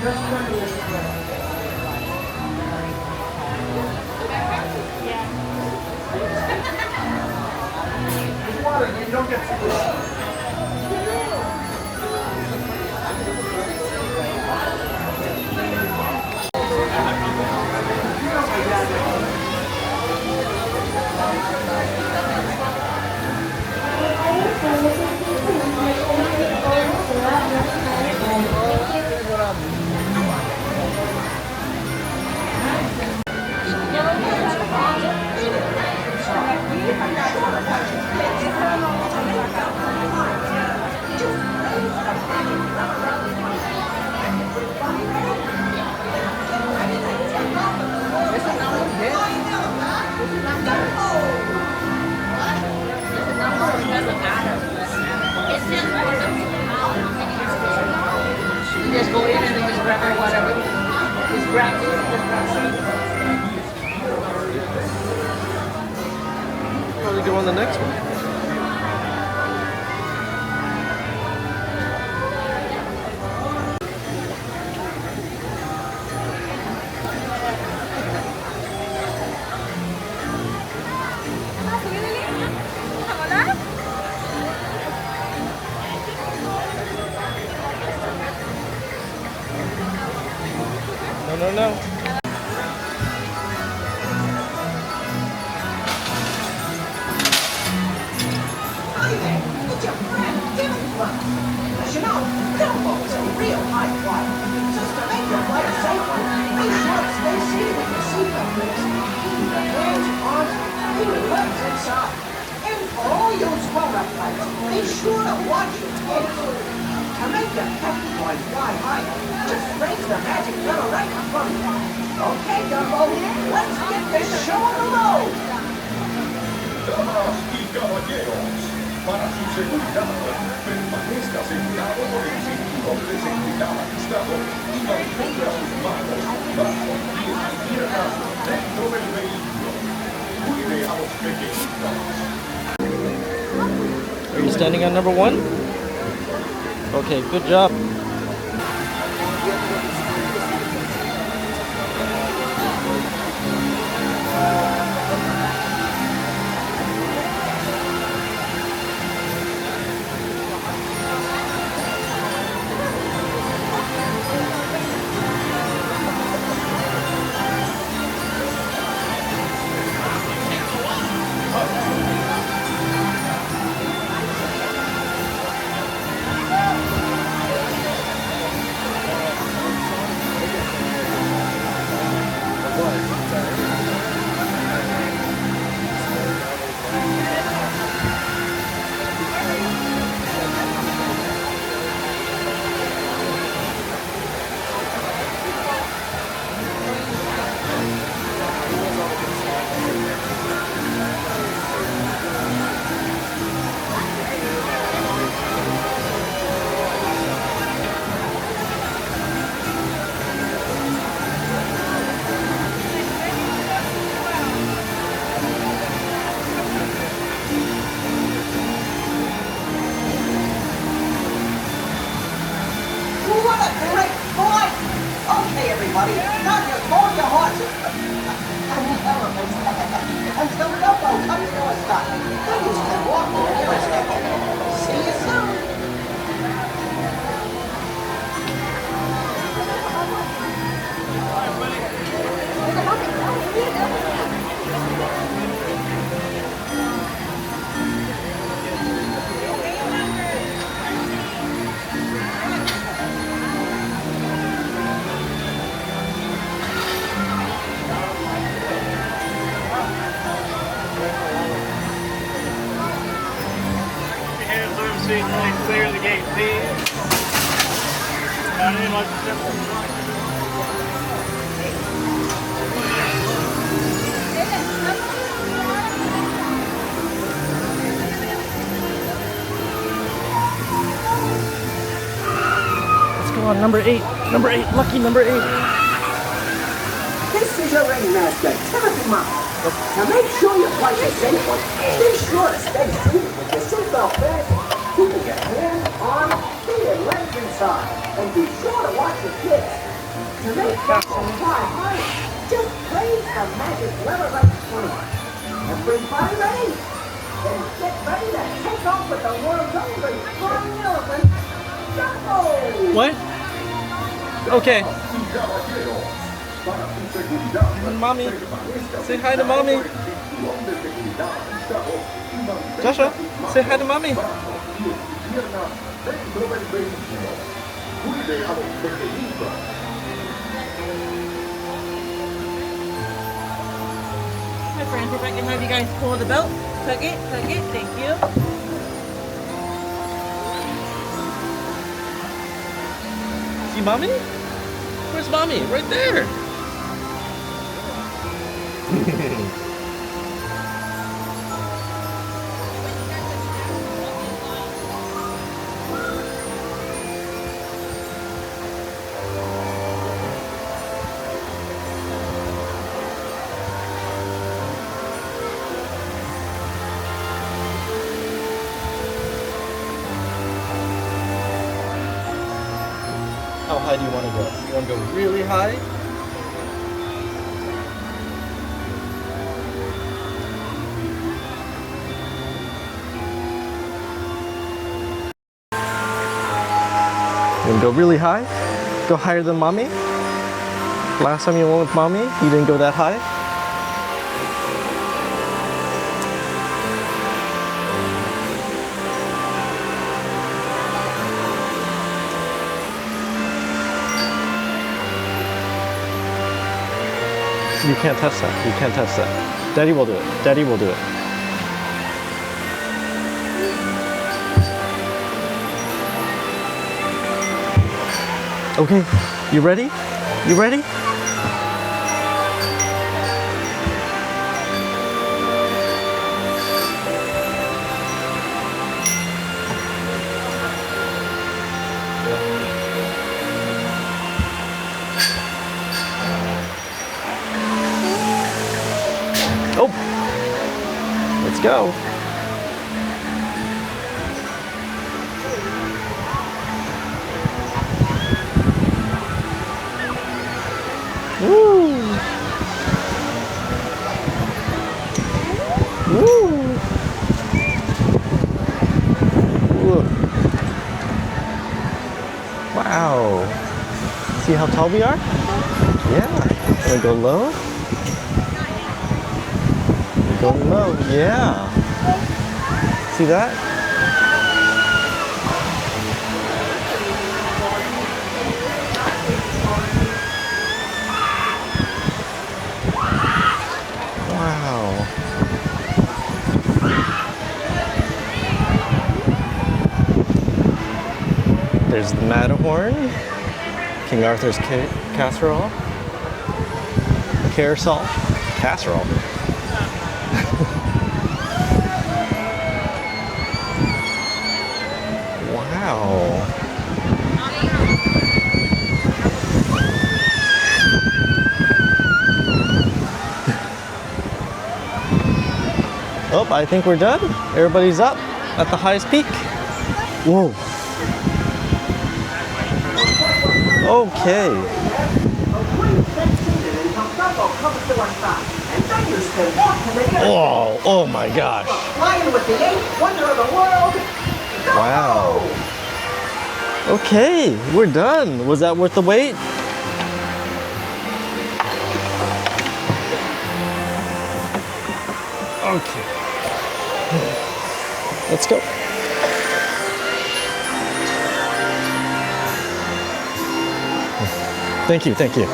You don't get to You just go in and then just grab whatever. Just grab it. Probably go on the next one. No. Hi there, it's your friend Dumbo. As you know, Dumbo is a real high flyer. Just to make your flight safer, be sure to stay seated with your seatbelt please. Keep your hands, arms, and your legs inside. And for all you grown-up flights, be sure to watch your tails. To make your pet boy fly higher, just raise the magic lever right in front of you. Okay, Dumbo, let's get this show on the road! Damas y caballeros, para su seguridad, permanezca sentado con el cinturón de seguridad ajustado y mantenga sus manos, brazos, pies y piernas dentro del vehículo. Cuide a los pequeñitos. Are you standing on number 1? Okay, good job. What a great flight! Okay, everybody, now just hold your horses and the elephants until Dumbo comes to a stop. Then you can walk to the nearest station. See you soon! Clear the gate, please. Got in like simple. Let's go on number 8. Number 8, lucky number 8. This is your ringmaster, Timothy Mouse. Now make sure your flight is safe one. Be sure to stay seated with your seatbelt fastened. Keeping your hands, arms, feet, and legs toys inside. And be sure to watch your kids. To make Dumbo fly high, just raise the magic lever right swing. Everybody ready? Then get ready to take off with the world's only flying elephant, Dumbo! What? Okay. Para su seguridad, Mommy. permanezca Say hi to mommy. el cinturón de seguridad ajustado y mantenga Joshua, sus say hi to mommy. brazos, pies y piernas dentro del vehículo. Cuide a los pequeñitos. Hi friends, if I can have you guys pull the belt. Tug it, thank you. See mommy? Where's mommy? Right there. How high do you want to go? You want to go really high? You want to go really high? Go higher than mommy? Last time you went with mommy, you didn't go that high? You can't touch that. You can't touch that. Daddy will do it. Daddy will do it. Okay, you ready? You ready? Oh, let's go. Woo! Woo! Woo. Wow! See how tall we are? Yeah. Wanna go low? Go low. Yeah. See that? Wow. There's the Matterhorn, King Arthur's casserole, carousel, casserole. Wow. Oh, I think we're done. Everybody's up at the highest peak. Whoa. Okay. Oh, oh my gosh. Flying with the eighth wonder of the world. Wow. Okay, we're done. Was that worth the wait? Okay. Let's go. Thank you, thank you.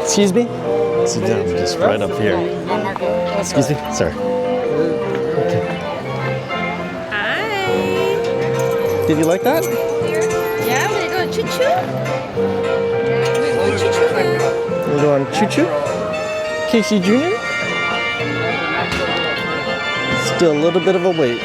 Excuse me? Sit down, just right up here. Excuse me? Sorry. Okay. Hi. Did you like that? Yeah, we're gonna go choo-choo. We're going choo-choo. We're going choo-choo? Casey Jr.? Still a little bit of a wait.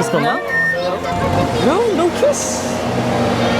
kiss, Mama? No? No, no kiss.